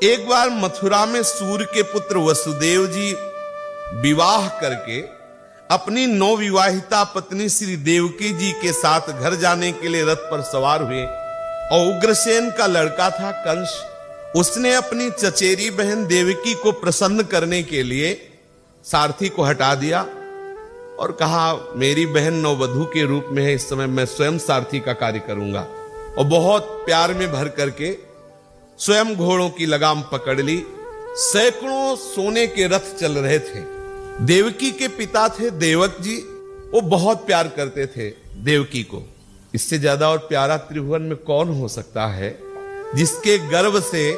एक बार मथुरा में सूर्य के पुत्र वसुदेव जी विवाह करके अपनी नवविवाहिता पत्नी श्री देवकी जी के साथ घर जाने के लिए रथ पर सवार हुए और उग्रसेन का लड़का था कंस। उसने अपनी चचेरी बहन देवकी को प्रसन्न करने के लिए सारथी को हटा दिया और कहा मेरी बहन नववधू के रूप में है, इस समय मैं स्वयं सारथी का कार्य करूंगा। और बहुत प्यार में भर करके स्वयं घोड़ों की लगाम पकड़ ली। सैकड़ों सोने के रथ चल रहे थे। देवकी के पिता थे देवक जी, वो बहुत प्यार करते थे देवकी को। इससे ज्यादा और प्यारा त्रिभुवन में कौन हो सकता है जिसके गर्भ से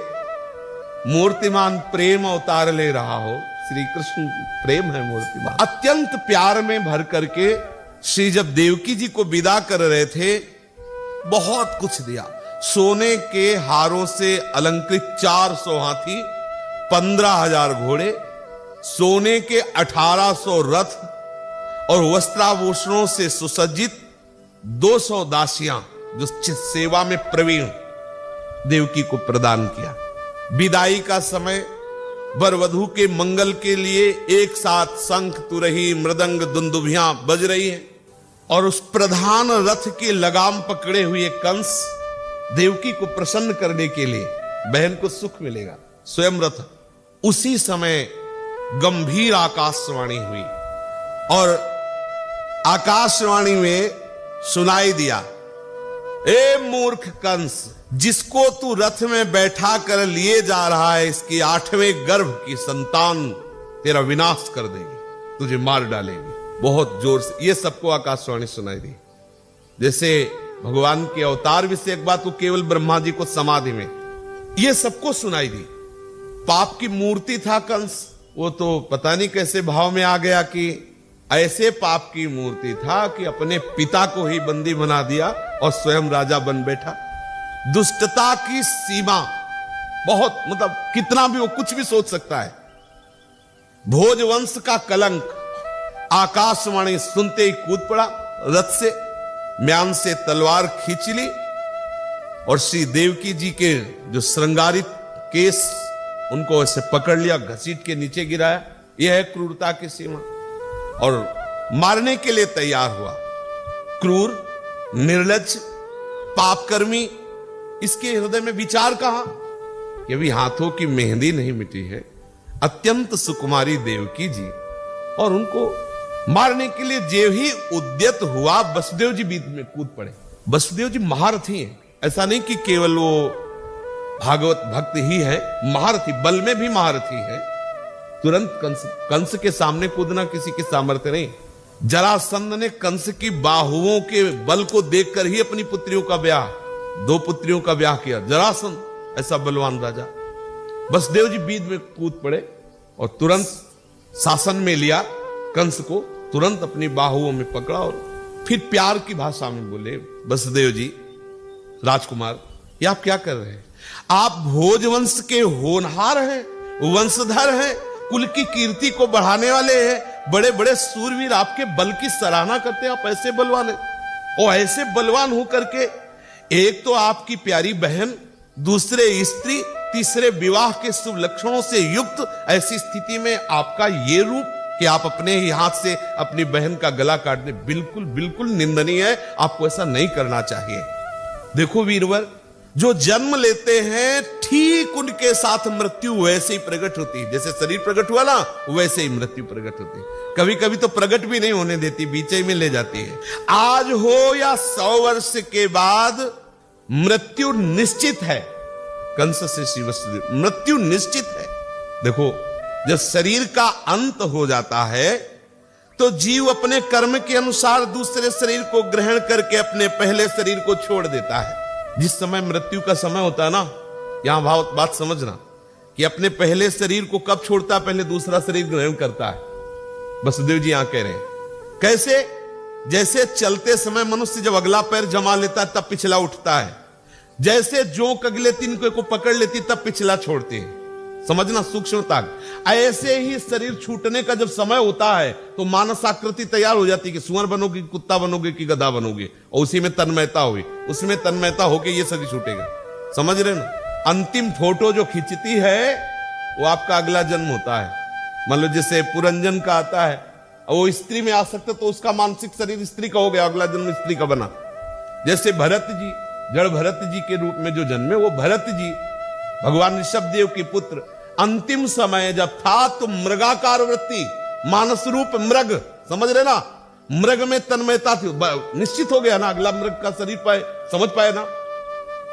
मूर्तिमान प्रेम अवतार ले रहा हो। श्री कृष्ण प्रेम है मूर्तिमान। अत्यंत प्यार में भर करके श्री जब देवकी जी को विदा कर रहे थे, बहुत कुछ दिया। सोने के हारों से अलंकृत 400 हाथी, 15,000 घोड़े, सोने के 1800 रथ और वस्त्राभूषणों से सुसज्जित 200 दासियां जो सेवा में प्रवीण देवकी को प्रदान किया। विदाई का समय वर वधू के मंगल के लिए एक साथ शंख, तुरही, मृदंग, दुंदुभियां बज रही हैं और उस प्रधान रथ के लगाम पकड़े हुए कंस देवकी को प्रसन्न करने के लिए बहन को सुख मिलेगा, स्वयं रथ। उसी समय गंभीर आकाशवाणी हुई और आकाशवाणी में सुनाई दिया, ए मूर्ख कंस, जिसको तू रथ में बैठा कर लिए जा रहा है, इसकी 8वें गर्भ की संतान तेरा विनाश कर देगी, तुझे मार डालेगी। बहुत जोर से ये सबको आकाशवाणी सुनाई दी। जैसे भगवान के अवतार विषयक बात को केवल ब्रह्मा जी को समाधि में, ये सबको सुनाई दी। पाप की मूर्ति था कंस, वो तो पता नहीं कैसे भाव में आ गया कि ऐसे पाप की मूर्ति था कि अपने पिता को ही बंदी बना दिया और स्वयं राजा बन बैठा। दुष्टता की सीमा बहुत, मतलब कितना भी वो कुछ भी सोच सकता है। भोजवंश का कलंक। आकाशवाणी सुनते ही कूद पड़ा रथ से, म्यान से तलवार खींच ली और श्री देवकी जी के जो श्रृंगारित केस उनको ऐसे पकड़ लिया, घसीट के नीचे गिराया। यह है क्रूरता की सीमा। और मारने के लिए तैयार हुआ। क्रूर, निर्लज्ज, पापकर्मी, इसके हृदय में विचार कहां? ये भी हाथों की मेहंदी नहीं मिटी है। अत्यंत सुकुमारी देवकी जी, और उनको मारने के लिए जो ही उद्यत हुआ, वसुदेव जी बीच में कूद पड़े। वसुदेव जी महारथी हैं, ऐसा नहीं कि केवल वो भागवत भक्त ही है, महारथी, बल में भी महारथी है। तुरंत कंस के सामने कूदना किसी के सामर्थ्य नहीं। जरासंध ने कंस की बाहुओं के बल को देखकर ही अपनी पुत्रियों का ब्याह, 2 पुत्रियों का ब्याह किया। जरासंध ऐसा बलवान राजा। वसुदेव जी बीच में कूद पड़े और तुरंत शासन में लिया कंस को, तुरंत अपनी बाहुओं में पकड़ा और फिर प्यार की भाषा में बोले, वसुदेव जी राजकुमार, ये आप क्या कर रहे हैं? आप भोजवंश के होनहार हैं, वंशधर हैं, कुल की कीर्ति को बढ़ाने वाले हैं। बड़े बड़े सूरवीर आपके बल की सराहना करते हैं, आप ऐसे बलवान हैं। और ऐसे बलवान होकर के एक तो आपकी प्यारी बहन, दूसरे स्त्री, तीसरे विवाह के शुभ लक्षणों से युक्त ऐसी स्थिति में आपका ये रूप कि आप अपने ही हाथ से अपनी बहन का गला काट दे, बिल्कुल बिल्कुल निंदनीय है। आपको ऐसा नहीं करना चाहिए। देखो वीरवर, जो जन्म लेते हैं ठीक उनके साथ मृत्यु वैसे ही प्रकट होती है। जैसे शरीर प्रकट हुआ ना, वैसे ही मृत्यु प्रकट होती है। कभी कभी तो प्रकट भी नहीं होने देती, बीचे में ले जाती है। आज हो या 100 वर्ष के बाद मृत्यु निश्चित है। कंस से श्री वसुदेव, मृत्यु निश्चित है। देखो, जब शरीर का अंत हो जाता है तो जीव अपने कर्म के अनुसार दूसरे शरीर को ग्रहण करके अपने पहले शरीर को छोड़ देता है। जिस समय मृत्यु का समय होता है ना, यहां बात समझना कि अपने पहले शरीर को कब छोड़ता है? पहले दूसरा शरीर ग्रहण करता है। वसुदेव जी यहां कह रहे हैं कैसे? जैसे चलते समय मनुष्य जब अगला पैर जमा लेता है तब पिछला उठता है, जैसे जोंक अगले तिनके को पकड़ लेती तब पिछला छोड़ते हैं। समझना सूक्ष्मता। ऐसे ही शरीर छूटने का जब समय होता है तो मानस आकृति तैयार हो जाती है कि सुअर बनोगे, कुत्ता बनोगे कि गधा बनोगे, और उसी में तन्मयता हुई, उसमें तन्मयता होके ये शरीर छूटेगा। समझ रहे ना? अंतिम फोटो जो खींचती है वो आपका अगला जन्म होता है। मान लो जैसे पुरंजन का आता है, वो स्त्री में आ सकता तो उसका मानसिक शरीर स्त्री का हो गया, अगला जन्म स्त्री का बना। जैसे भरत जी, जड़ भरत जी के रूप में जो जन्मे, वो भरत जी भगवान ऋषभ देव के पुत्र। अंतिम समय जब था तो मृगाकार वृत्ति, मानस रूप मृग, समझ रहे ना, मृग में तन्मयता थी, निश्चित हो गया ना, अगला मृग का शरीर पाए, समझ पाए ना।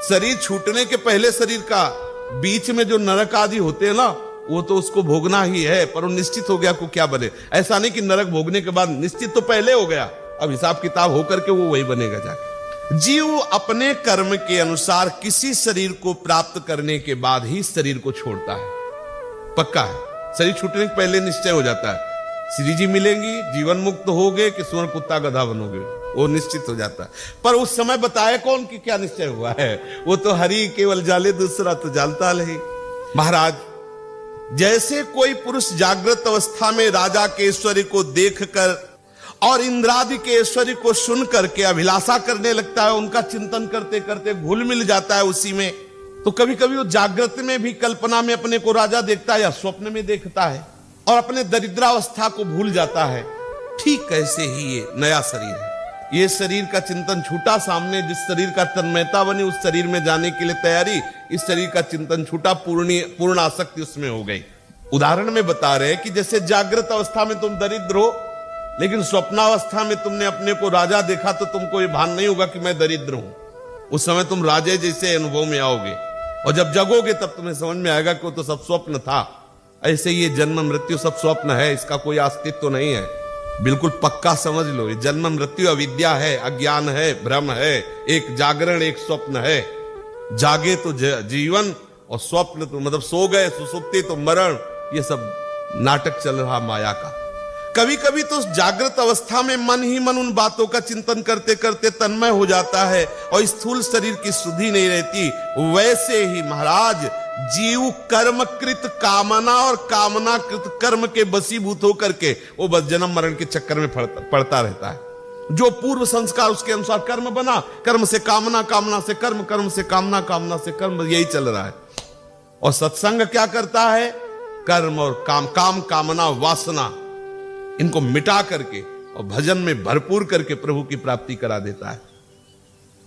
शरीर छूटने के पहले शरीर का बीच में जो नरक आदि होते हैं ना, वो तो उसको भोगना ही है, पर वो निश्चित हो गया को क्या बने। ऐसा नहीं कि नरक भोगने के बाद, निश्चित तो पहले हो गया, अब हिसाब किताब होकर के वो वही बनेगा जाके। जीव अपने कर्म के अनुसार किसी शरीर को प्राप्त करने के बाद ही शरीर को छोड़ता है, पक्का है। शरीर छूटने के पहले निश्चय हो जाता है, श्री जी मिलेंगी, जीवन मुक्त होगे कि सुअर कुत्ता गधा बनोगे, वो निश्चित हो जाता है। पर उस समय बताए कौन कि क्या निश्चय हुआ है, वो तो हरि केवल जाले, दूसरा तो जानता नहीं। महाराज, जैसे कोई पुरुष जागृत अवस्था में राजा के ऐश्वर्य को देखकर और इंद्रादि के ऐश्वर्य को सुन करके अभिलाषा करने लगता है, उनका चिंतन करते करते घुल मिल जाता है उसी में, तो कभी कभी वो जागृत में भी कल्पना में अपने को राजा देखता है या स्वप्न में देखता है और अपने दरिद्रावस्था को भूल जाता है। ठीक ऐसे ही ये नया शरीर है, ये शरीर का चिंतन छूटा, सामने जिस शरीर का तन्मयता बनी उस शरीर में जाने के लिए तैयारी, इस शरीर का चिंतन छूटा, पूर्ण आसक्ति उसमें हो गई। उदाहरण में बता रहे कि जैसे जागृत अवस्था में तुम दरिद्र हो, लेकिन स्वप्नावस्था में तुमने अपने को राजा देखा तो तुमको ये भान नहीं होगा कि मैं दरिद्र हूं। उस समय तुम राजे जैसे अनुभव में आओगे, और जब जगोगे तब तुम्हें समझ में आएगा कि वो तो सब स्वप्न था। ऐसे ये जन्म मृत्यु सब स्वप्न है, इसका कोई अस्तित्व तो नहीं है। बिल्कुल पक्का समझ लो, ये जन्म मृत्यु अविद्या है, अज्ञान है, भ्रम है, एक जागरण एक स्वप्न है। जागे तो जीवन और स्वप्न तो मतलब सो गए, सुसुप्ति तो मरण, ये सब नाटक चल रहा माया का। कभी कभी तो जागृत अवस्था में मन ही मन उन बातों का चिंतन करते करते तन्मय हो जाता है और स्थूल शरीर की शुद्धि नहीं रहती। वैसे ही महाराज जीव कर्मकृत कामना और कामनाकृत कर्म के बसीभूत होकर के वो बस जन्म मरण के चक्कर में पड़ता रहता है। जो पूर्व संस्कार उसके अनुसार कर्म बना, कर्म से कामना, कामना से कर्म, कर्म से कामना, कामना से कर्म, यही चल रहा है। और सत्संग क्या करता है, कर्म और काम, काम कामना वासना इनको मिटा करके और भजन में भरपूर करके प्रभु की प्राप्ति करा देता है।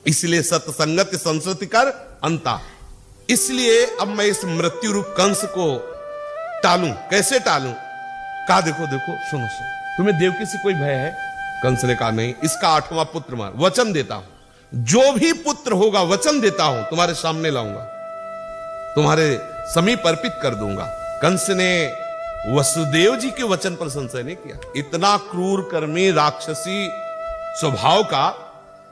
इसलिए सत्संगत संस्कृति कर अंता। इसलिए अब मैं इस मृत्यु रूप कंस को टालूं, कैसे टालूं? कहा देखो देखो सुनो सुनो, तुम्हें देवकी से कोई भय है? कंस ने कहा नहीं, इसका 8वां पुत्र मार, वचन देता हूं, जो भी पुत्र होगा वचन देता हूं तुम्हारे सामने लाऊंगा, तुम्हारे समीप अर्पित कर दूंगा। कंस ने वसुदेव जी के वचन पर संशय नहीं किया। इतना क्रूर कर्मी राक्षसी स्वभाव का,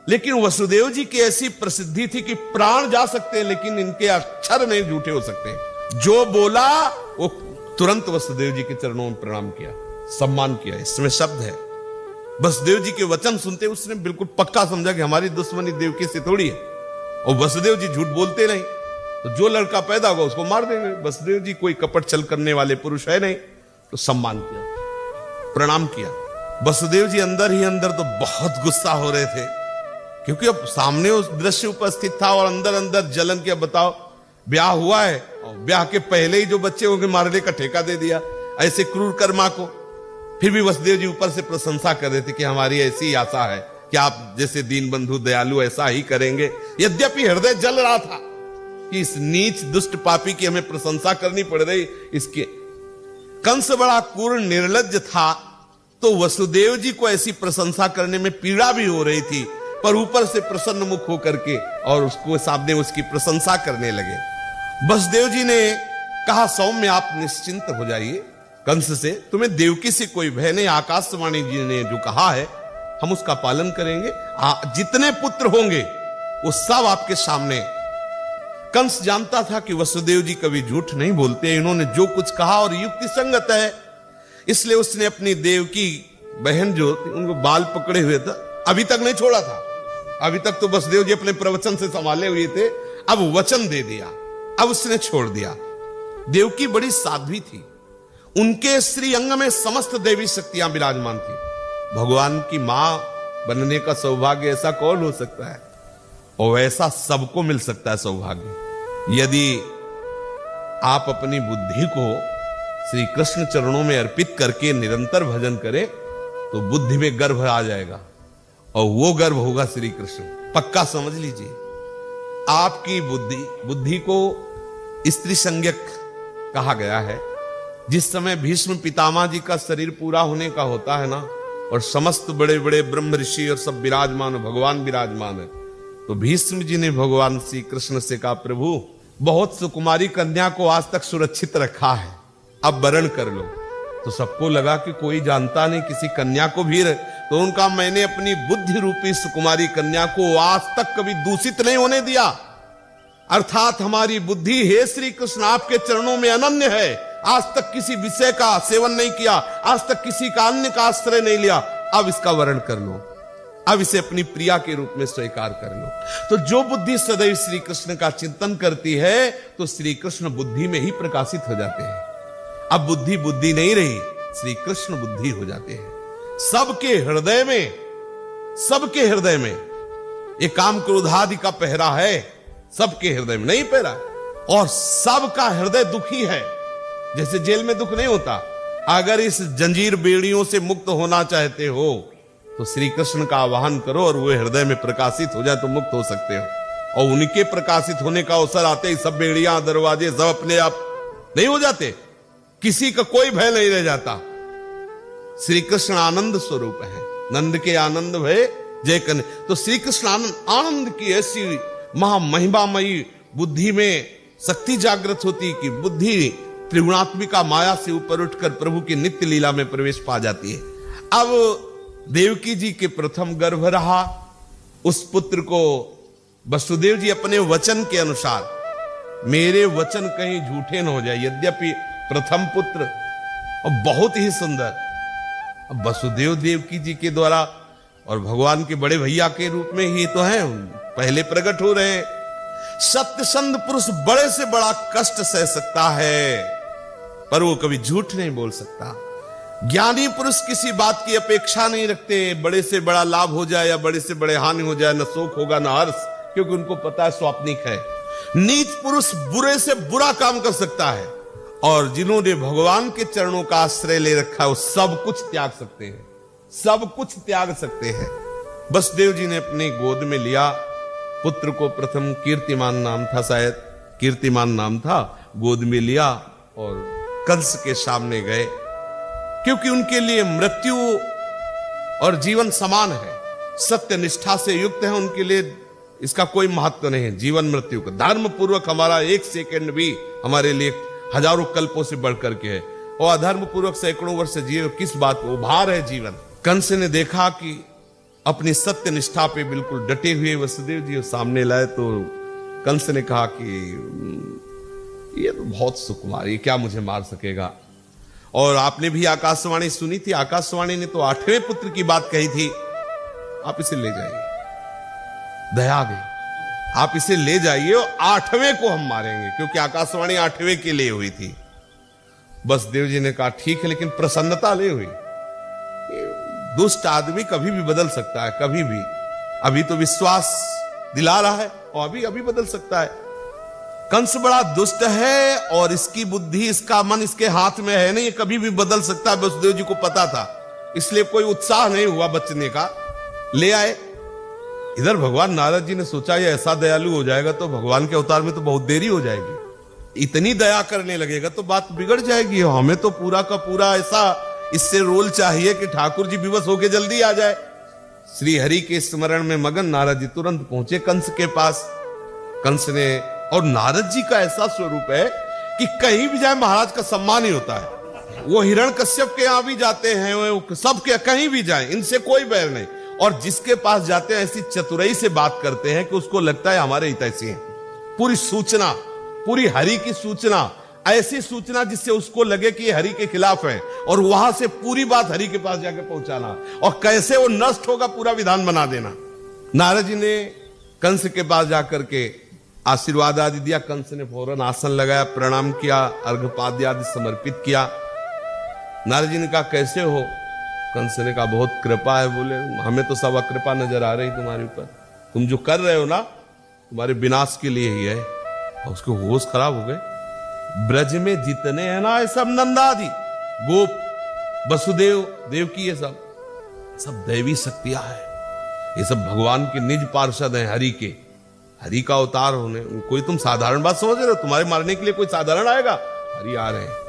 लेकिन वसुदेव जी की ऐसी प्रसिद्धि थी कि प्राण जा सकते हैं लेकिन इनके अक्षर नहीं झूठे हो सकते। जो बोला वो तुरंत वसुदेव जी के चरणों में प्रणाम किया, सम्मान किया। इसमें शब्द है, वसुदेव जी के वचन सुनते उसने बिल्कुल पक्का समझा कि हमारी दुश्मनी देवकी से थोड़ी है, और वसुदेव जी झूठ बोलते नहीं, तो जो लड़का पैदा होगा उसको मार देंगे। वसुदेव जी कोई कपट छल करने वाले पुरुष है नहीं, तो सम्मान किया, प्रणाम किया। वसुदेव जी अंदर ही अंदर तो बहुत गुस्सा हो रहे थे, क्योंकि अब सामने उस दृश्य उपस्थित था और अंदर अंदर जलन किया। बताओ, ब्याह हुआ है और ब्याह के पहले ही जो बच्चे होंगे मारने का ठेका दे दिया ऐसे क्रूर कर्मा को। फिर भी वसुदेव जी ऊपर से प्रशंसा कर रहे थे कि हमारी ऐसी आशा है कि आप जैसे दीन बंधु दयालु ऐसा ही करेंगे। यद्यपि हृदय जल रहा था कि इस नीच दुष्ट पापी की हमें प्रशंसा करनी पड़ रही। इसके कंस बड़ा क्रूर निर्लज्ज था, तो वसुदेव जी को ऐसी प्रशंसा करने में पीड़ा भी हो रही थी, पर ऊपर से प्रसन्न मुख होकर के और उसको सामने उसकी प्रशंसा करने लगे। वसुदेव जी ने कहा, सौम्य आप निश्चिंत हो जाइए, कंस से तुम्हें देवकी से कोई भय नहीं। आकाशवाणी जी ने जो कहा है हम उसका पालन करेंगे। जितने पुत्र होंगे वो सब आपके सामने। कंस जानता था कि वसुदेव जी कभी झूठ नहीं बोलते, इन्होंने जो कुछ कहा और युक्ति संगत है, इसलिए उसने अपनी देवकी बहन जो उनको बाल पकड़े हुए था, अभी तक नहीं छोड़ा था। अभी तक तो वसुदेव जी अपने प्रवचन से संभाले हुए थे, अब वचन दे दिया, अब उसने छोड़ दिया। देवकी बड़ी साध्वी थी, उनके श्री अंग में समस्त देवी शक्तियां विराजमान थी। भगवान की मां बनने का सौभाग्य ऐसा कौन हो सकता है, और वैसा सबको मिल सकता है सौभाग्य। यदि आप अपनी बुद्धि को श्री कृष्ण चरणों में अर्पित करके निरंतर भजन करें तो बुद्धि में गर्भ आ जाएगा और वो गर्भ होगा श्री कृष्ण। पक्का समझ लीजिए। आपकी बुद्धि को स्त्री संज्ञक कहा गया है। जिस समय भीष्म पितामह जी का शरीर पूरा होने का होता है ना, और समस्त बड़े बड़े ब्रह्म ऋषि और सब विराजमान, भगवान विराजमान है, तो भीष्म जी ने भगवान श्री कृष्ण से कहा, प्रभु बहुत सुकुमारी कन्या को आज तक सुरक्षित रखा है, अब वरण कर लो। तो सबको लगा कि कोई जानता नहीं किसी कन्या को भी, तो उनका मैंने अपनी बुद्धि रूपी सुकुमारी कन्या को आज तक कभी दूषित नहीं होने दिया। अर्थात हमारी बुद्धि हे श्री कृष्ण आपके चरणों में अनन्य है। आज तक किसी विषय का सेवन नहीं किया, आज तक किसी का अन्य का आश्रय नहीं लिया, अब इसका वरण कर लो, अब इसे अपनी प्रिया के रूप में स्वीकार कर लो। तो जो बुद्धि सदैव श्री कृष्ण का चिंतन करती है तो श्री कृष्ण बुद्धि में ही प्रकाशित हो जाते हैं। अब बुद्धि बुद्धि नहीं रही, श्री कृष्ण बुद्धि हो जाते हैं। सबके हृदय में ये काम क्रोधादि का पहरा है, सबके हृदय में नहीं पहरा, और सबका हृदय दुखी है। जैसे जेल में दुख नहीं होता, अगर इस जंजीर बेड़ियों से मुक्त होना चाहते हो तो श्री कृष्ण का आवाहन करो और वो हृदय में प्रकाशित हो जाए तो मुक्त हो सकते हो। और उनके प्रकाशित होने का अवसर आते ही सब बेड़ियां दरवाजे सब अपने आप नहीं हो जाते, किसी का कोई भय नहीं रह जाता। श्री कृष्ण आनंद स्वरूप है, नंद के आनंद भय जय कन। तो श्री कृष्ण आनंद की ऐसी महामहिमामयी बुद्धि में शक्ति जागृत होती कि बुद्धि त्रिगुणात्मिका माया से ऊपर उठकर प्रभु की नित्य लीला में प्रवेश पा जाती है। अब देवकी जी के प्रथम गर्भ रहा, उस पुत्र को वसुदेव जी अपने वचन के अनुसार, मेरे वचन कहीं झूठे न हो जाए, यद्यपि प्रथम पुत्र और बहुत ही सुंदर, अब वसुदेव देवकी जी के द्वारा और भगवान के बड़े भैया के रूप में ही तो हैं, पहले प्रकट हो रहे हैं। सत्यसंध पुरुष बड़े से बड़ा कष्ट सह सकता है पर वो कभी झूठ नहीं बोल सकता। ज्ञानी पुरुष किसी बात की अपेक्षा नहीं रखते, बड़े से बड़ा लाभ हो जाए या बड़े से बड़े हानि हो जाए, न शोक होगा न हर्ष, क्योंकि उनको पता है स्वाप्निक है। नीच पुरुष बुरे से बुरा काम कर सकता है, और जिन्होंने भगवान के चरणों का आश्रय ले रखा है वो सब कुछ त्याग सकते हैं, सब कुछ त्याग सकते हैं। वसुदेव जी ने अपनी गोद में लिया पुत्र को, प्रथम कीर्तिमान नाम था, शायद कीर्तिमान नाम था, गोद में लिया और कंस के सामने गए, क्योंकि उनके लिए मृत्यु और जीवन समान है, सत्य निष्ठा से युक्त है, उनके लिए इसका कोई महत्व नहीं है जीवन मृत्यु का। धर्म पूर्वक हमारा एक सेकंड भी हमारे लिए हजारों कल्पों से बढ़कर के है, और अधर्म पूर्वक सैकड़ों वर्ष जिए किस बात को, भार है जीवन। कंस ने देखा कि अपनी सत्य निष्ठा पे बिल्कुल डटे हुए वसुदेव जी सामने लाए, तो कंस ने कहा कि ये तो बहुत सुकुमार, ये क्या मुझे मार सकेगा। और आपने भी आकाशवाणी सुनी थी, आकाशवाणी ने तो 8वें पुत्र की बात कही थी, आप इसे ले जाइए, दया आ गई, आप इसे ले जाइए और 8वें को हम मारेंगे, क्योंकि आकाशवाणी 8वें के लिए हुई थी। वसुदेव जी ने कहा ठीक है, लेकिन प्रसन्नता ले हुई। दुष्ट आदमी कभी भी बदल सकता है, कभी भी, अभी तो विश्वास दिला रहा है और अभी बदल सकता है। कंस बड़ा दुष्ट है और इसकी बुद्धि, इसका मन इसके हाथ में है नहीं, कभी भी बदल सकता है। वसुदेव जी को पता था, इसलिए कोई उत्साह नहीं हुआ बचने का, ले आए। इधर भगवान नारद जी ने सोचा ये ऐसा दयालु हो जाएगा तो भगवान के अवतार में तो बहुत देरी हो जाएगी, इतनी दया करने लगेगा तो बात बिगड़ जाएगी, हमें तो पूरा का पूरा ऐसा इससे रोल चाहिए कि ठाकुर जी विवश होके जल्दी आ जाए। श्री हरि के स्मरण में मगन नारद जी तुरंत पहुंचे कंस के पास। कंस ने, और नारद जी का ऐसा स्वरूप है कि कहीं भी जाए महाराज का सम्मान ही होता है। वो हिरण्यकश्यप के यहां भी जाते हैं, वो सबके कहीं भी जाए, इनसे कोई बैर नहीं, और जिसके पास जाते हैं ऐसी चतुराई से बात करते हैं कि उसको लगता है हमारे हितैषी हैं। पूरी सूचना, पूरी हरि की सूचना, ऐसी सूचना जिससे उसको लगे कि ये हरि के खिलाफ है, और वहां से पूरी बात हरि के पास जाकर पहुंचाना, और कैसे वो नष्ट होगा पूरा विधान बना देना। नारद जी ने कंस के पास जाकर के आशीर्वाद आदि दिया। कंस ने फौरन आसन लगाया, प्रणाम किया, अर्घपाद्य आदि समर्पित किया। नारद जी ने कहा कैसे हो? कंस ने कहा बहुत कृपा है। बोले हमें तो सब अकृपा नजर आ रही तुम्हारे ऊपर, तुम जो कर रहे हो ना तुम्हारे विनाश के लिए ही है। और उसके होश खराब हो गए। ब्रज में जितने हैं ना, ये सब नंदादि, गोप, वसुदेव, देवकी, ये सब दैवी शक्तियां हैं। ये सब भगवान के निज पार्षद हैं, हरि का अवतार होने। कोई तुम साधारण बात समझ रहे हो? तुम्हारे मारने के लिए कोई साधारण आएगा? हरि आ रहे हैं।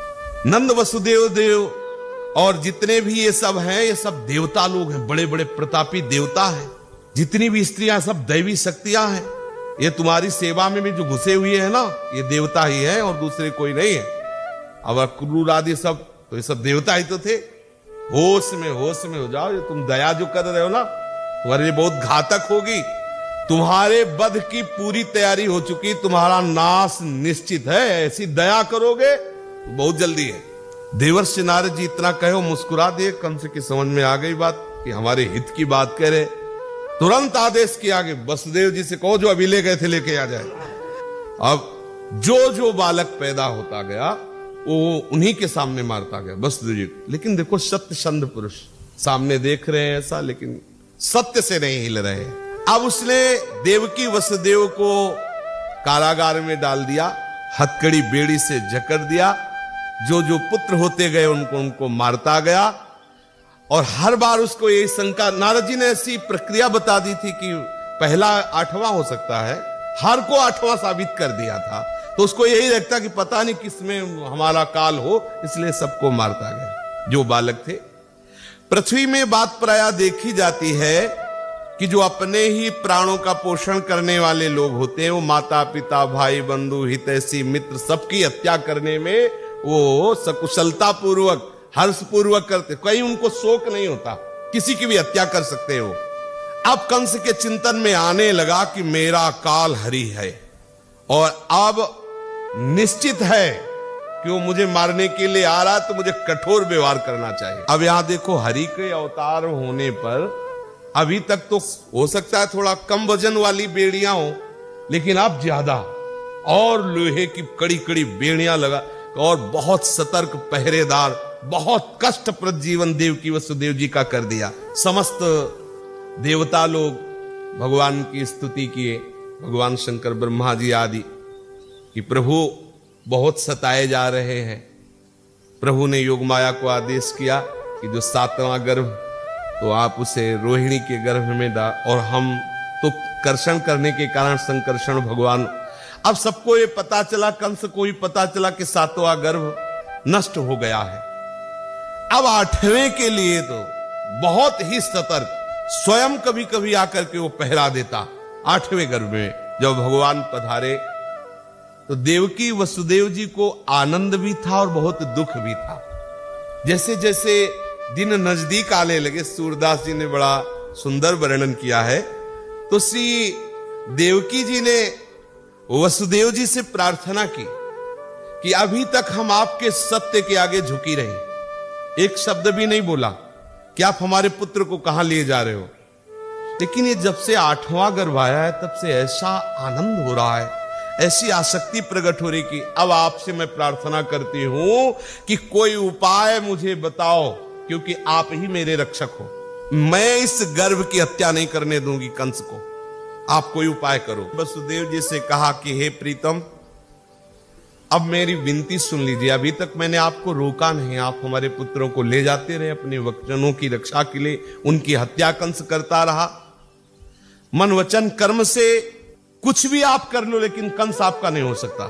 नंद वसुदेव देव और जितने भी ये सब हैं, ये सब देवता लोग हैं, बड़े बड़े प्रतापी देवता हैं। जितनी भी स्त्रियां, सब दैवी शक्तियां हैं। ये तुम्हारी सेवा में भी जो घुसे हुए हैं ना, ये देवता ही है और दूसरे कोई नहीं है। अब अक्रूर आदि सब, तो ये सब देवता ही तो थे। होश में हो जाओ। ये तुम दया जो कर रहे हो ना, तुम्हारे लिए बहुत घातक होगी। तुम्हारे वध की पूरी तैयारी हो चुकी, तुम्हारा नाश निश्चित है। ऐसी दया करोगे तो बहुत जल्दी है। देवर्षि नारद जी इतना कहे, मुस्कुरा दिए। कंस की समझ में आ गई बात कि हमारे हित की बात कह रहे। तुरंत आदेश किया कि वसुदेव जी से कहो जो अभी ले गए थे लेके आ जाए। अब जो बालक पैदा होता गया वो उन्हीं के सामने मारता गया, वसुदेव जी। लेकिन देखो, सत्यसंध पुरुष सामने देख रहे हैं ऐसा, लेकिन सत्य से नहीं हिल रहे हैं। अब उसने देवकी वसुदेव को कारागार में डाल दिया, हथकड़ी बेड़ी से जकड़ दिया। जो पुत्र होते गए उनको मारता गया। और हर बार उसको यही शंका, नारद जी ने ऐसी प्रक्रिया बता दी थी कि पहला 8वां हो सकता है, हर को 8वां साबित कर दिया था। तो उसको यही लगता कि पता नहीं किसमें हमारा काल हो, इसलिए सबको मारता गया जो बालक थे। पृथ्वी में बात प्रायः देखी जाती है कि जो अपने ही प्राणों का पोषण करने वाले लोग होते हैं, वो माता पिता भाई बंधु हितैषी मित्र सबकी हत्या करने में वो सकुशलता पूर्वक हर्ष पूर्वक करते। कहीं उनको शोक नहीं होता, किसी की भी हत्या कर सकते हो। अब कंस के चिंतन में आने लगा कि मेरा काल हरि है और अब निश्चित है कि वो मुझे मारने के लिए आ रहा, तो मुझे कठोर व्यवहार करना चाहिए। अब यहां देखो, हरि के अवतार होने पर अभी तक तो हो सकता है थोड़ा कम वजन वाली बेड़ियां हो, लेकिन अब ज्यादा और लोहे की कड़ी कड़ी बेड़ियां लगा और बहुत सतर्क पहरेदार, बहुत कष्टप्रद जीवन देवकी वसुदेव जी का कर दिया। समस्त देवता लोग भगवान की स्तुति किए, भगवान शंकर ब्रह्मा जी आदि, कि प्रभु बहुत सताए जा रहे हैं। प्रभु ने योग माया को आदेश किया कि जो 7वां गर्भ, तो आप उसे रोहिणी के गर्भ में डाल। और हम तो कर्षण करने के कारण संकर्षण भगवान। अब सबको ये पता चला, कंस को भी पता चला कि 7वां गर्भ नष्ट हो गया है। अब 8वें के लिए तो बहुत ही सतर्क, स्वयं कभी कभी आकर के वो पहरा देता। 8वें गर्भ में जब भगवान पधारे तो देवकी वसुदेव जी को आनंद भी था और बहुत दुख भी था। जैसे जैसे दिन नजदीक आने लगे, सूरदास जी ने बड़ा सुंदर वर्णन किया है, तो श्री देवकी जी ने वसुदेव जी से प्रार्थना की कि अभी तक हम आपके सत्य के आगे झुकी रही, एक शब्द भी नहीं बोला कि आप हमारे पुत्र को कहां लिए जा रहे हो। लेकिन ये जब से 8वां गर्भ आया है, तब से ऐसा आनंद हो रहा है, ऐसी आसक्ति प्रकट हो रही कि अब आपसे मैं प्रार्थना करती हूं कि कोई उपाय मुझे बताओ, क्योंकि आप ही मेरे रक्षक हो। मैं इस गर्भ की हत्या नहीं करने दूंगी कंस को, आप कोई उपाय करो। वसुदेव जी से कहा कि हे प्रीतम, अब मेरी विनती सुन लीजिए। अभी तक मैंने आपको रोका नहीं, आप हमारे पुत्रों को ले जाते रहे अपने वचनों की रक्षा के लिए, उनकी हत्या कंस करता रहा। मन वचन कर्म से कुछ भी आप कर लो, लेकिन कंस आपका नहीं हो सकता,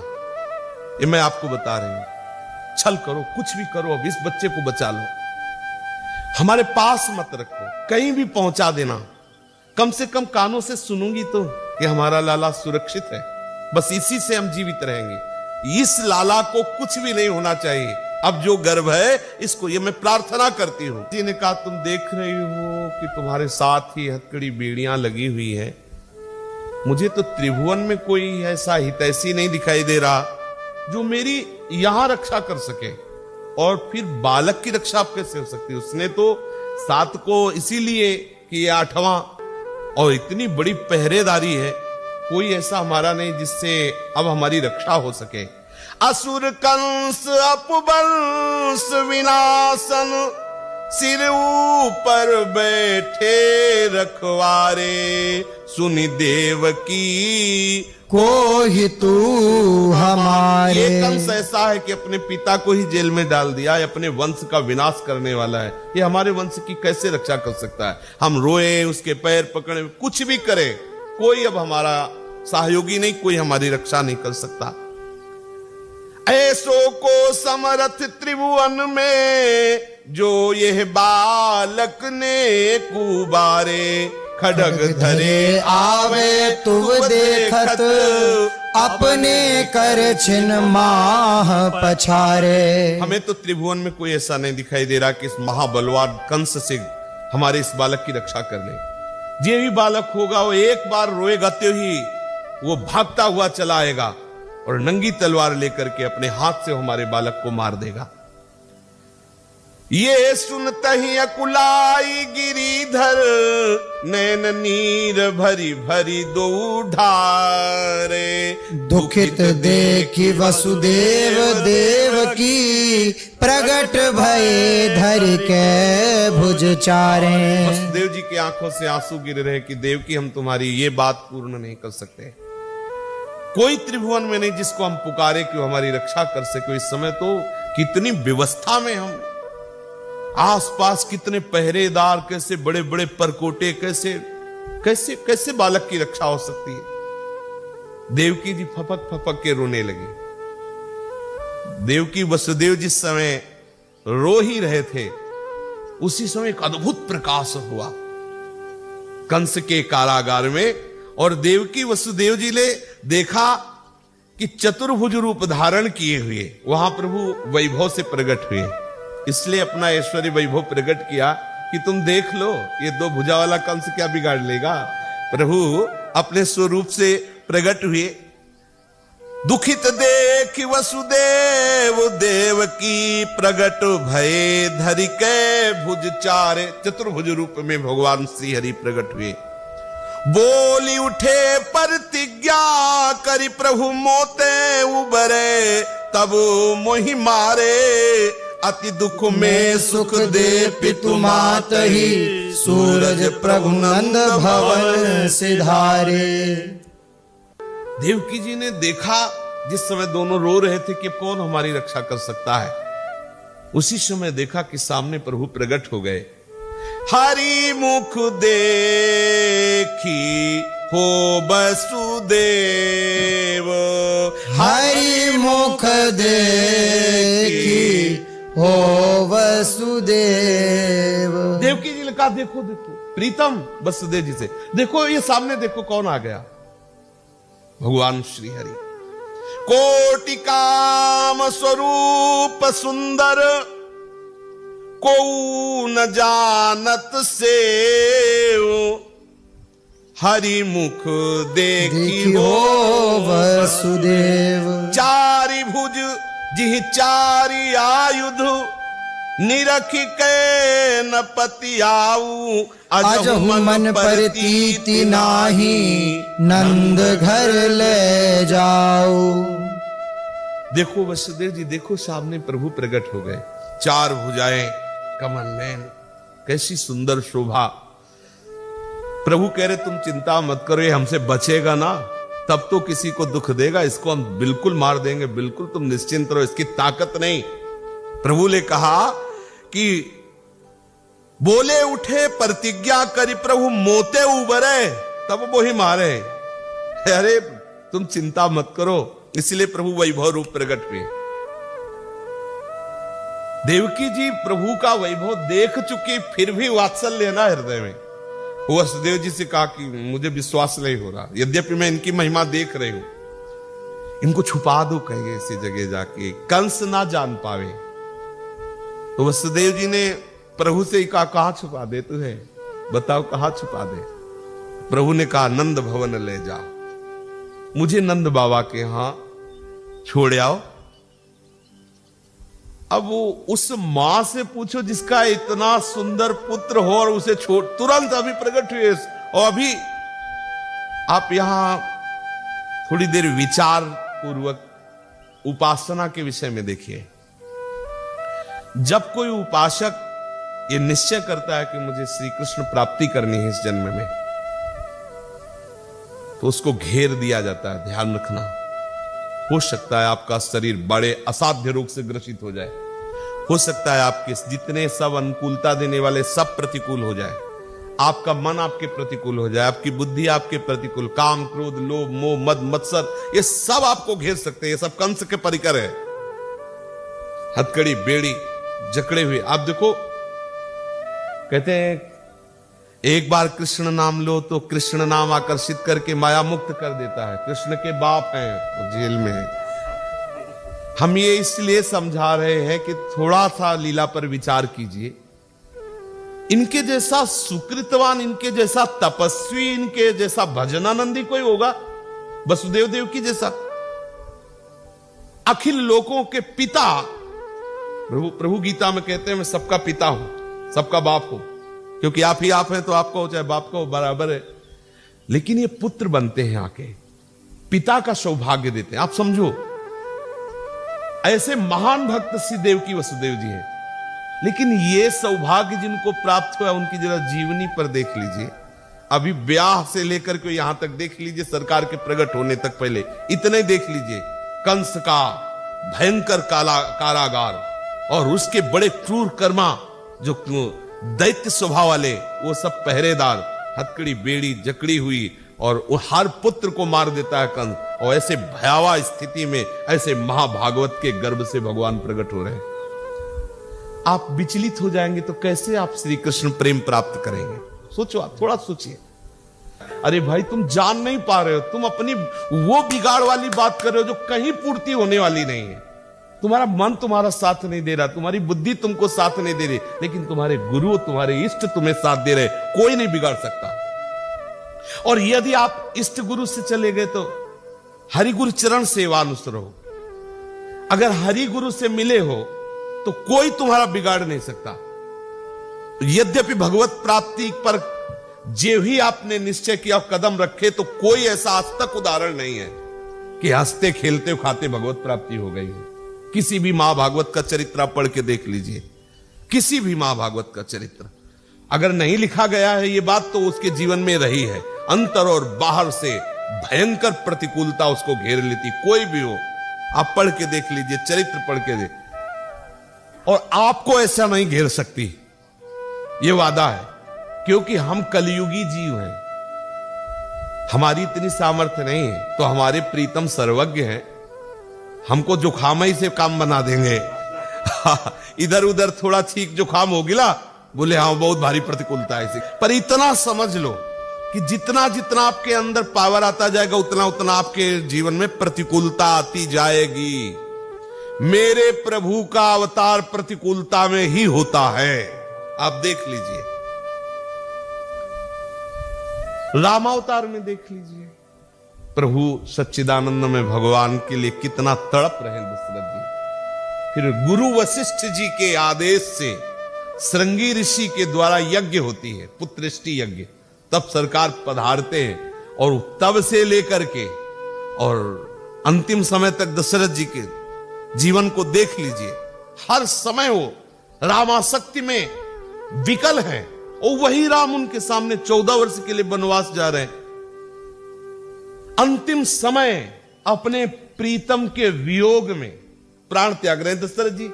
ये मैं आपको बता रही हूं। छल करो, कुछ भी करो, अब इस बच्चे को बचा लो, हमारे पास मत रखो, कहीं भी पहुंचा देना, कम से कम कानों से सुनूंगी तो कि हमारा लाला सुरक्षित है, बस इसी से हम जीवित रहेंगे। इस लाला को कुछ भी नहीं होना चाहिए। अब जो गर्भ है, इसको ये मैं प्रार्थना करती हूं। जी ने कहा, तुम देख रही हो कि तुम्हारे साथ ही हथकड़ी बेड़ियां लगी हुई है, मुझे तो त्रिभुवन में कोई ऐसा हितैषी नहीं दिखाई दे रहा जो मेरी यहां रक्षा कर सके। और फिर बालक की रक्षा आप कैसे हो सकती? उसने तो 7 को इसीलिए कि ये 8वां, और इतनी बड़ी पहरेदारी है, कोई ऐसा हमारा नहीं जिससे अब हमारी रक्षा हो सके। असुर कंस अपवंश विनाशन, सिर ऊपर बैठे रखवारे, सुनि देव की कोहि तू हमारे। ये कंस ऐसा है कि अपने पिता को ही जेल में डाल दिया, अपने वंश का विनाश करने वाला है। ये हमारे वंश की कैसे रक्षा कर सकता है? हम रोए, उसके पैर पकड़े, कुछ भी करे, कोई अब हमारा सहयोगी नहीं, कोई हमारी रक्षा नहीं कर सकता। ऐसो को समरथ त्रिभुवन में, जो यह बालक ने कुबारे। खड्ग धरे आवे तुव देखत, अपने कर छिन माह पछारे। हमें तो त्रिभुवन में कोई ऐसा नहीं दिखाई दे रहा कि इस महाबलवान कंस से हमारे इस बालक की रक्षा कर ले। ये भी बालक होगा, वो एक बार रोएगा तो ही वो भागता हुआ चला आएगा और नंगी तलवार लेकर के अपने हाथ से हमारे बालक को मार देगा। ये सुनता ही अकुलाई गिरीधर, नैन नीर भरी भरी दो ढारे। दुखित देखी वसुदेव देवकी, प्रगट भये धरि के भुज चारे। वसुदेव जी की आंखों से आंसू गिर रहे कि देवकी हम तुम्हारी ये बात पूर्ण नहीं कर सकते। कोई त्रिभुवन में नहीं जिसको हम पुकारे कि वो हमारी रक्षा कर सके। इस समय तो कितनी व्यवस्था में हम, आसपास कितने पहरेदार, कैसे बड़े बड़े परकोटे, कैसे कैसे कैसे बालक की रक्षा हो सकती है? देवकी जी फपक फपक के रोने लगी। देवकी वसुदेव जिस समय रो ही रहे थे, उसी समय एक अद्भुत प्रकाश हुआ कंस के कारागार में, और देवकी वसुदेव जी ने देखा कि चतुर्भुज रूप धारण किए हुए वहां प्रभु वैभव से प्रकट हुए। इसलिए अपना ऐश्वर्य वैभव प्रकट किया कि तुम देख लो, ये दो भुजा वाला कंस क्या बिगाड़ लेगा। प्रभु अपने स्वरूप से प्रकट हुए। दुखित देख वसुदेव देवकी, प्रगट भये धरि के भुज चारे। चतुर्भुज रूप में भगवान श्री हरि प्रकट हुए। बोली उठे प्रतिज्ञा करी, प्रभु मोते उबरे, तब मोहि मारे। अति दुख में सुख दे पितु मात ही, सूरज प्रभु नंद भवन सिधारे। देवकी जी ने देखा जिस समय दोनों रो रहे थे कि कौन हमारी रक्षा कर सकता है, उसी समय देखा कि सामने प्रभु प्रकट हो गए। हरि मुख देखी हो वसुदेव, हरि मुख देखी हो वसुदेव। देवकी जी ने कहा देखो देखो प्रीतम वसुदेव जी से, देखो ये सामने देखो कौन आ गया। भगवान श्री हरि। कोटि काम स्वरूप सुंदर, को न जानत से। हरि मुख देखी हो वसुदेव। चारि भुज जिहि चारि आयुध, निरख के न पति आऊ। अजहु मन परतीति नाही, नंद घर ले जाऊ। देखो वसुदेव जी, देखो सामने प्रभु प्रकट हो गए। चार भुजाएं, कमल नयन, कैसी सुंदर शोभा। प्रभु कह रहे तुम चिंता मत करो, ये हमसे बचेगा ना, तब तो किसी को दुख देगा, इसको हम बिल्कुल मार देंगे, बिल्कुल तुम निश्चिंत रहो, इसकी ताकत नहीं। प्रभु ने कहा कि बोले उठे प्रतिज्ञा करी, प्रभु मोते उबरे, तब वो ही मारे। अरे तुम चिंता मत करो, इसलिए प्रभु वैभव रूप प्रकट हुए। देवकी जी प्रभु का वैभव देख चुकी, फिर भी वात्सल्य ना हृदय में। वसुदेव जी से कहा कि मुझे विश्वास नहीं हो रहा, यद्यपि मैं इनकी महिमा देख रही हूं, इनको छुपा दो कहीं ऐसी जगह जाके, कंस ना जान पावे। तो वसुदेव जी ने प्रभु से ही कहा कहां छुपा दे तुझे, बताओ कहां छुपा दे। प्रभु ने कहा नंद भवन ले जाओ, मुझे नंद बाबा के यहां छोड़ आओ। अब वो उस मां से पूछो जिसका इतना सुंदर पुत्र हो और उसे छोड़, तुरंत अभी प्रकट हुए। और अभी आप यहां थोड़ी देर विचार पूर्वक उपासना के विषय में देखिए। जब कोई उपासक ये निश्चय करता है कि मुझे श्री कृष्ण प्राप्ति करनी है इस जन्म में, तो उसको घेर दिया जाता है। ध्यान रखना, हो सकता है आपका शरीर बड़े असाध्य रोग से ग्रसित हो जाए, हो सकता है आपके जितने सब अनुकूलता देने वाले सब प्रतिकूल हो जाए, आपका मन आपके प्रतिकूल हो जाए, आपकी बुद्धि आपके प्रतिकूल, काम क्रोध लोभ मोह मद मत्सर ये सब आपको घेर सकते हैं। ये सब कंस के परिकर है, हथकड़ी बेड़ी जकड़े हुए। आप देखो, कहते हैं एक बार कृष्ण नाम लो तो कृष्ण नाम आकर्षित करके माया मुक्त कर देता है। कृष्ण के बाप हैं, वो जेल में है। हम ये इसलिए समझा रहे हैं कि थोड़ा सा लीला पर विचार कीजिए। इनके जैसा सुकृतवान, इनके जैसा तपस्वी, इनके जैसा भजनानंदी कोई होगा? वसुदेव देव की जैसा अखिल लोकों के पिता। प्रभु गीता में कहते हैं मैं सबका पिता हूं, सबका बाप हूं, क्योंकि आप ही आप हैं, तो आपका हो चाहे बाप का हो बराबर है। लेकिन ये पुत्र बनते हैं, आके पिता का सौभाग्य देते हैं। आप समझो, ऐसे महान भक्त श्री देवकी वसुदेव जी हैं, लेकिन ये सौभाग्य जिनको प्राप्त हुआ उनकी जरा जीवनी पर देख लीजिए। अभी ब्याह से लेकर के यहां तक देख लीजिए, सरकार के प्रकट होने तक पहले इतने देख लीजिए। कंस का भयंकर कारागार और उसके बड़े क्रूर कर्मा जो दैत्य स्वभाव वाले, वो सब पहरेदार, हथकड़ी बेड़ी जकड़ी हुई, और वो हर पुत्र को मार देता है कंस। और ऐसे भयावह स्थिति में ऐसे महाभागवत के गर्भ से भगवान प्रकट हो रहे हैं। आप विचलित हो जाएंगे तो कैसे आप श्री कृष्ण प्रेम प्राप्त करेंगे? सोचो, आप थोड़ा सोचिए। अरे भाई, तुम जान नहीं पा रहे हो, तुम अपनी वो बिगाड़ वाली बात कर रहे हो जो कहीं पूर्ति होने वाली नहीं है। तुम्हारा मन तुम्हारा साथ नहीं दे रहा, तुम्हारी बुद्धि तुमको साथ नहीं दे रही, लेकिन तुम्हारे गुरु, तुम्हारे इष्ट तुम्हें साथ दे रहे, कोई नहीं बिगाड़ सकता। और यदि आप इष्ट गुरु से चले गए तो हरि गुरु चरण सेवानुसर हो। अगर हरि गुरु से मिले हो तो कोई तुम्हारा बिगाड़ नहीं सकता। यद्यपि भगवत प्राप्ति पर जो ही आपने निश्चय किया कदम रखे, तो कोई ऐसा आज तक उदाहरण नहीं है कि हंसते खेलते खाते भगवत प्राप्ति हो गई है। किसी भी महाभागवत का चरित्र आप पढ़ के देख लीजिए, किसी भी महाभागवत का चरित्र अगर नहीं लिखा गया है ये बात, तो उसके जीवन में रही है। अंतर और बाहर से भयंकर प्रतिकूलता उसको घेर लेती, कोई भी हो, आप पढ़ के देख लीजिए, चरित्र पढ़ के देख, और आपको ऐसा नहीं घेर सकती, ये वादा है। क्योंकि हम कलयुगी जीव हैं, हमारी इतनी सामर्थ्य नहीं है। तो हमारे प्रीतम सर्वज्ञ हैं, हमको जुखाम से काम बना देंगे। इधर उधर थोड़ा छींक जुखाम हो गिला, बोले हाँ बहुत भारी प्रतिकूलता है इसे। पर इतना समझ लो कि जितना जितना आपके अंदर पावर आता जाएगा, उतना उतना आपके जीवन में प्रतिकूलता आती जाएगी। मेरे प्रभु का अवतार प्रतिकूलता में ही होता है, आप देख लीजिए। रामावतार में देख लीजिए, प्रभु सच्चिदानंद में भगवान के लिए कितना तड़प रहे दशरथ जी। फिर गुरु वशिष्ठ जी के आदेश से श्रृंगी ऋषि के द्वारा यज्ञ होती है, पुत्रष्टि यज्ञ, तब सरकार पधारते हैं। और तब से लेकर के और अंतिम समय तक दशरथ जी के जीवन को देख लीजिए, हर समय वो रामासक्ति में विकल है, और वही राम उनके सामने 14 वर्ष के लिए वनवास जा रहे हैं। अंतिम समय अपने प्रीतम के वियोग में प्राण त्याग रहे हैं दशरथ जी,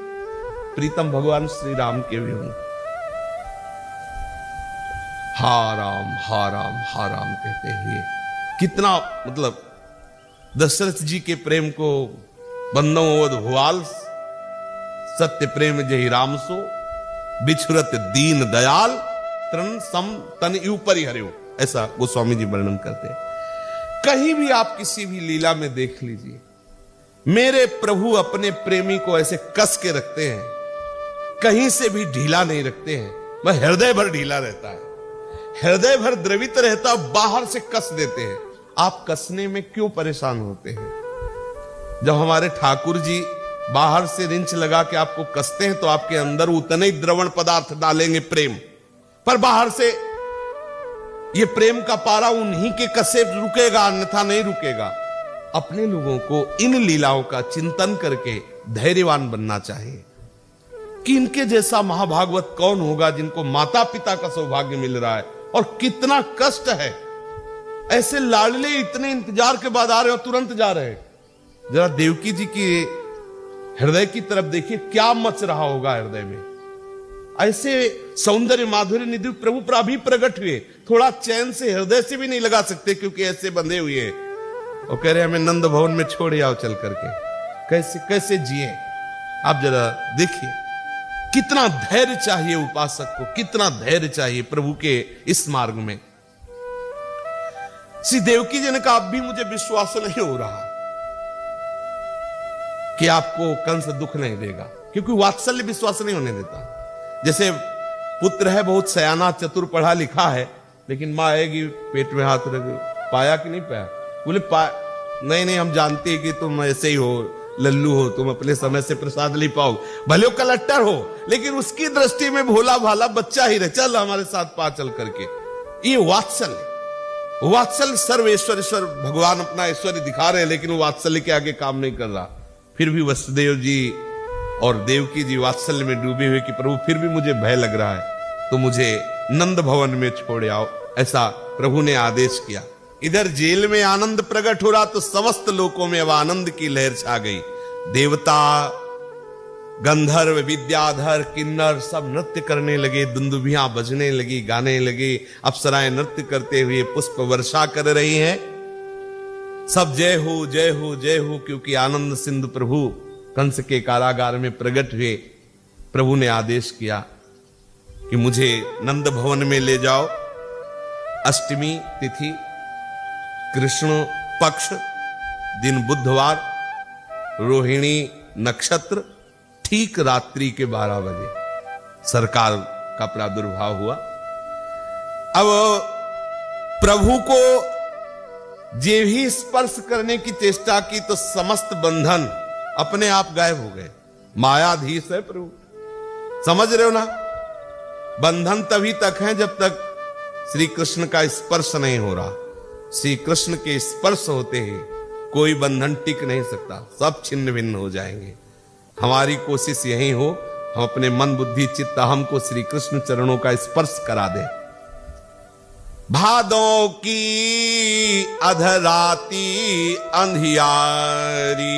प्रीतम भगवान श्री राम के वियोग में। हा राम हा राम हा राम कहते हुए कितना, मतलब दशरथ जी के प्रेम को बंदोवध भुआल, सत्य प्रेम जही राम सो, बिछुरत दीन दयाल, तन सम तन ऊपरी हरियो, ऐसा गोस्वामी जी वर्णन करते हैं। कहीं भी आप किसी भी लीला में देख लीजिए, मेरे प्रभु अपने प्रेमी को ऐसे कस के रखते हैं, कहीं से भी ढीला नहीं रखते हैं। वह हृदय भर ढीला रहता है, हृदय भर द्रवित रहता, बाहर से कस देते हैं। आप कसने में क्यों परेशान होते हैं? जब हमारे ठाकुर जी बाहर से रिंच लगा के आपको कसते हैं, तो आपके अंदर उतने ही द्रवण पदार्थ डालेंगे प्रेम, पर बाहर से ये प्रेम का पारा उन्हीं के कसे रुकेगा, अन्यथा नहीं रुकेगा। अपने लोगों को इन लीलाओं का चिंतन करके धैर्यवान बनना चाहिए कि इनके जैसा महाभागवत कौन होगा जिनको माता पिता का सौभाग्य मिल रहा है, और कितना कष्ट है ऐसे लाडले इतने इंतजार के बाद आ रहे हो, तुरंत जा रहे। जरा देवकी जी की हृदय की तरफ देखिए, क्या मच रहा होगा हृदय में। ऐसे सौंदर्य माधुर्य निधि प्रभु पर अभी प्रकट हुए, थोड़ा चैन से हृदय से भी नहीं लगा सकते, क्योंकि ऐसे बंधे हुए हैं। और कह रहे हमें नंद भवन में छोड़ आओ चल करके। कैसे कैसे जिए आप जरा देखिए। कितना धैर्य चाहिए उपासक को, कितना धैर्य चाहिए प्रभु के इस मार्ग में। श्री देवकी जी ने कहा, अब भी मुझे विश्वास नहीं हो रहा कि आपको कंस दुख नहीं देगा, क्योंकि वात्सल्य विश्वास नहीं होने देता। जैसे पुत्र है, बहुत सयाना चतुर पढ़ा लिखा है, लेकिन मां आएगी पेट में हाथ रख, पाया कि नहीं पाया? बोले नहीं, हम जानते हैं कि तुम ऐसे ही हो, लल्लू हो, तुम अपने समय से प्रसाद ले पाओ, भले वो कलेक्टर हो, लेकिन उसकी दृष्टि में भोला भाला बच्चा ही रहे, चल हमारे साथ पा चल करके। ये वात्सल्य सर्वेश्वर भगवान अपना ऐश्वर्य दिखा रहे हैं, लेकिन वो वात्सल्य के आगे काम नहीं कर रहा। फिर भी वसुदेव जी और देवकी जी वात्सल्य में डूबे हुए कि प्रभु फिर भी मुझे भय लग रहा है, तो मुझे नंद भवन में छोड़ आओ, ऐसा प्रभु ने आदेश किया। इधर जेल में आनंद प्रकट हो रहा, तो समस्त लोकों में अब आनंद की लहर छा गई। देवता, गंधर्व, विद्याधर, किन्नर सब नृत्य करने लगे, दुंदुभियां बजने लगी, गाने लगे, अप्सराएं नृत्य करते हुए पुष्प वर्षा कर रही हैं। सब जय हो जय हो जय हो, क्योंकि आनंद सिंधु प्रभु कंस के कारागार में प्रकट हुए। प्रभु ने आदेश किया कि मुझे नंद भवन में ले जाओ। अष्टमी तिथि, कृष्ण पक्ष, दिन बुधवार, रोहिणी नक्षत्र, ठीक रात्रि के 12 बजे सरकार का प्रादुर्भाव हुआ। अब प्रभु को जे भी स्पर्श करने की चेष्टा की, तो समस्त बंधन अपने आप गायब हो गए। मायाधीश है प्रभु, समझ रहे हो ना? बंधन तभी तक है जब तक श्री कृष्ण का स्पर्श नहीं हो रहा। श्री कृष्ण के स्पर्श होते ही कोई बंधन टिक नहीं सकता, सब छिन्न भिन्न हो जाएंगे। हमारी कोशिश यही हो, हम अपने मन बुद्धि चित्त अहम को श्री कृष्ण चरणों का स्पर्श करा दें। भादों की अधराती अंधियारी,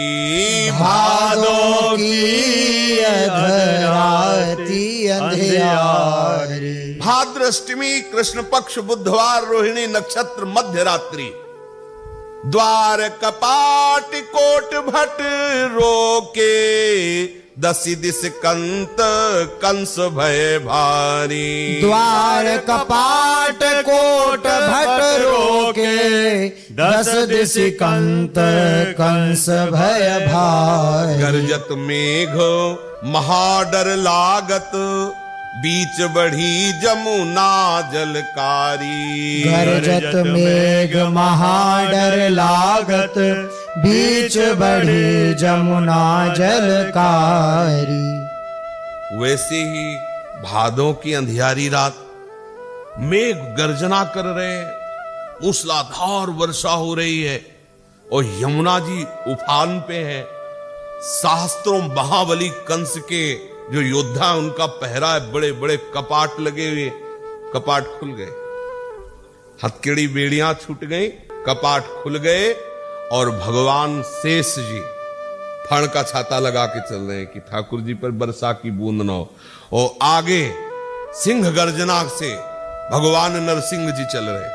भादों की अधराती अंधियारी, भाद्र अष्टमी, कृष्ण पक्ष, बुधवार, रोहिणी नक्षत्र, मध्य रात्रि। द्वार कपाट कोट भट रोके, दसी दिस कंत कंस भय भारी। द्वार कपाट कोट भट रोके, दस दिस कंत कंस भय भारी। गरजत मेघ महाडर लागत, बीच बढ़ी जमुना जलकारी। गरजत मेघ महाडर लागत, बीच बढ़ी जमुना जलकारी। वैसे ही भादों की अंधियारी रात, मेघ गर्जना कर रहे, मूसलाधार वर्षा हो रही है, और यमुना जी उफान पे है। शास्त्रों महाबली कंस के जो योद्धा उनका पहरा है, बड़े बड़े कपाट लगे हुए, कपाट खुल गए, हथकड़ी बेड़ियां छूट गई, कपाट खुल गए, और भगवान शेष जी फण का छाता लगा के चल रहे हैं कि ठाकुर जी पर वर्षा की बूंद न हो। और आगे सिंह गर्जना से भगवान नरसिंह जी चल रहे।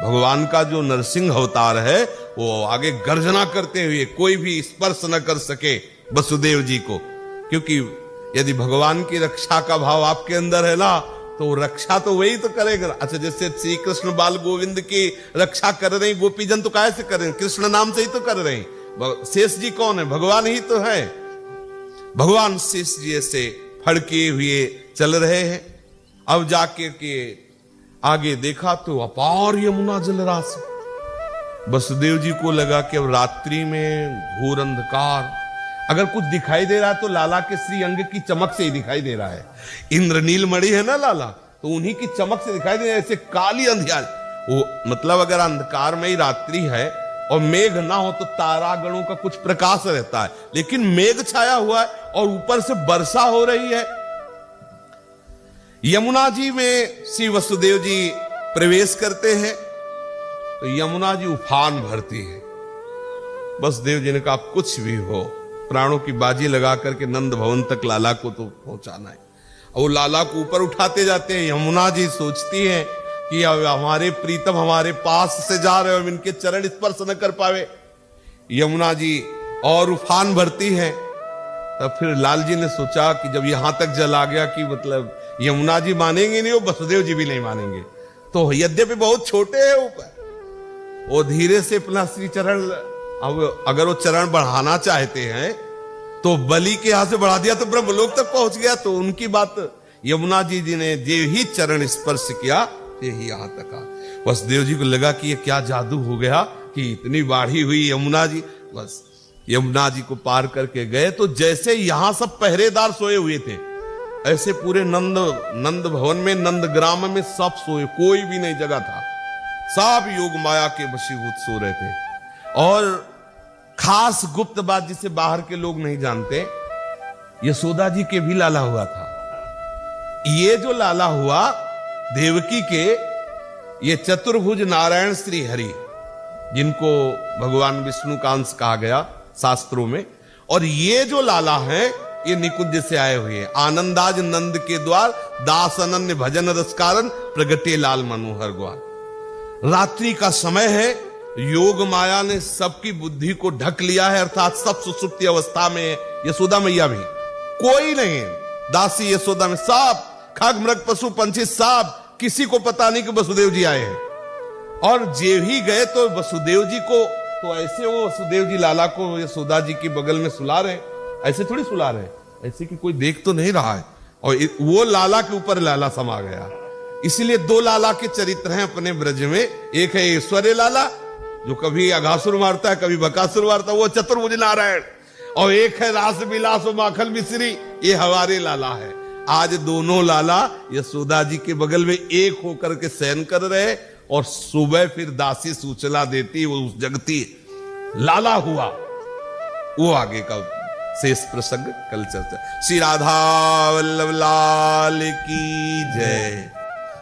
भगवान का जो नरसिंह अवतार है, वो आगे गर्जना करते हुए, कोई भी स्पर्श न कर सके वसुदेव जी को, क्योंकि यदि भगवान की रक्षा का भाव आपके अंदर है ना, तो रक्षा तो वही तो करेगा। अच्छा, जैसे श्री कृष्ण बाल गोविंद की रक्षा कर रहे हैं, गोपीजन तो कैसे कर रहे हैं? कृष्ण नाम से ही तो कर रहे हैं। शेष जी कौन है? भगवान ही तो है। भगवान शेष जी ऐसे फड़के हुए चल रहे हैं। अब जाके के आगे देखा तो अपार यमुना जल राशि। वसुदेव जी को लगा कि अब रात्रि में घोर अंधकार, अगर कुछ दिखाई दे रहा है तो लाला के श्री अंग की चमक से ही दिखाई दे रहा है। इंद्रनील मणि है ना लाला, तो उन्हीं की चमक से दिखाई दे रहा है, ऐसे काली अंधियार। वो मतलब अगर अंधकार में ही रात्रि है और मेघ ना हो तो तारागणों का कुछ प्रकाश रहता है, लेकिन मेघ छाया हुआ है और ऊपर से वर्षा हो रही है। यमुना जी में श्री वसुदेव जी प्रवेश करते हैं, तो तो यमुना जी उफान भरती है। वसुदेव जी ने कहा कुछ भी हो, प्राणों की बाजी लगा करके नंद भवन तक लाला को तो पहुंचाना है। और वो लाला को ऊपर उठाते जाते हैं। यमुना जी सोचती हैं कि अब हमारे प्रीतम हमारे पास से जा रहे हो, इनके चरण स्पर्श न कर पावे। यमुना जी और उफान भरती है। तब फिर लाल जी ने सोचा कि जब यहां तक जल आ गया कि मतलब यमुना जी मानेंगे नहीं, वो वसुदेव जी भी नहीं मानेंगे, तो यद्यपि बहुत छोटे हैं ऊपर, वो धीरे से अपना श्री चरण, अब अगर वो चरण बढ़ाना चाहते हैं तो बलि के यहां से बढ़ा दिया तो ब्रह्मलोक तक पहुंच गया। तो उनकी बात यमुना जी ने जे ही चरण स्पर्श किया यही यहां तक आ। वसुदेव जी को लगा कि ये क्या जादू हो गया कि इतनी बाढ़ी हुई यमुना जी। बस यमुना जी को पार करके गए तो जैसे यहां सब पहरेदार सोए हुए थे, ऐसे पूरे नंद भवन में, नंद ग्राम में सब सोए, कोई भी नहीं जगह था, सब योग माया के वशीभूत सो रहे थे। और खास गुप्त बात जिसे बाहर के लोग नहीं जानते, यशोदा जी के भी लाला हुआ था। ये जो लाला हुआ देवकी के, ये चतुर्भुज नारायण श्री हरि, जिनको भगवान विष्णु का अंश कहा गया शास्त्रों में, और ये जो लाला हैं ये निकुंज से आए हुए हैं। आनंदाज नंद के द्वार दास अनन्य भजन रस कारण प्रगटे लाल मनोहर ग्वाल। रात्रि का समय है, योग माया ने सबकी बुद्धि को ढक लिया है, अर्थात सब सुसुप्ति अवस्था में है। यशोदा मैया भी, कोई नहीं है, दासी यशोदा में सब खग मृग पशु पंछी सब, किसी को पता नहीं कि वसुदेव जी आए हैं। और जे ही गए तो वसुदेव जी को, तो ऐसे वो वसुदेव जी लाला को यशोदा जी के बगल में सुला रहे, ऐसे थोड़ी सुला रहे, ऐसे कि कोई देख तो नहीं रहा है। और वो लाला के ऊपर लाला समा गया। इसलिए दो लाला के चरित्र हैं अपने ब्रज में। एक है ऐश्वर्य लाला जो कभी अघासुर मारता है कभी बकासुर मारता है, वो चतुर्भुज नारायण। और एक है रास विलास माखन मिश्री, ये हमारे लाला है। आज दोनों लाला यशोदा जी के बगल में एक होकर के शयन कर रहे, और सुबह फिर दासी सूचना देती, वो जगती लाला हुआ। वो आगे का शेष प्रसंग कल चर्चा। श्री राधा वल्लभ लाल की जय।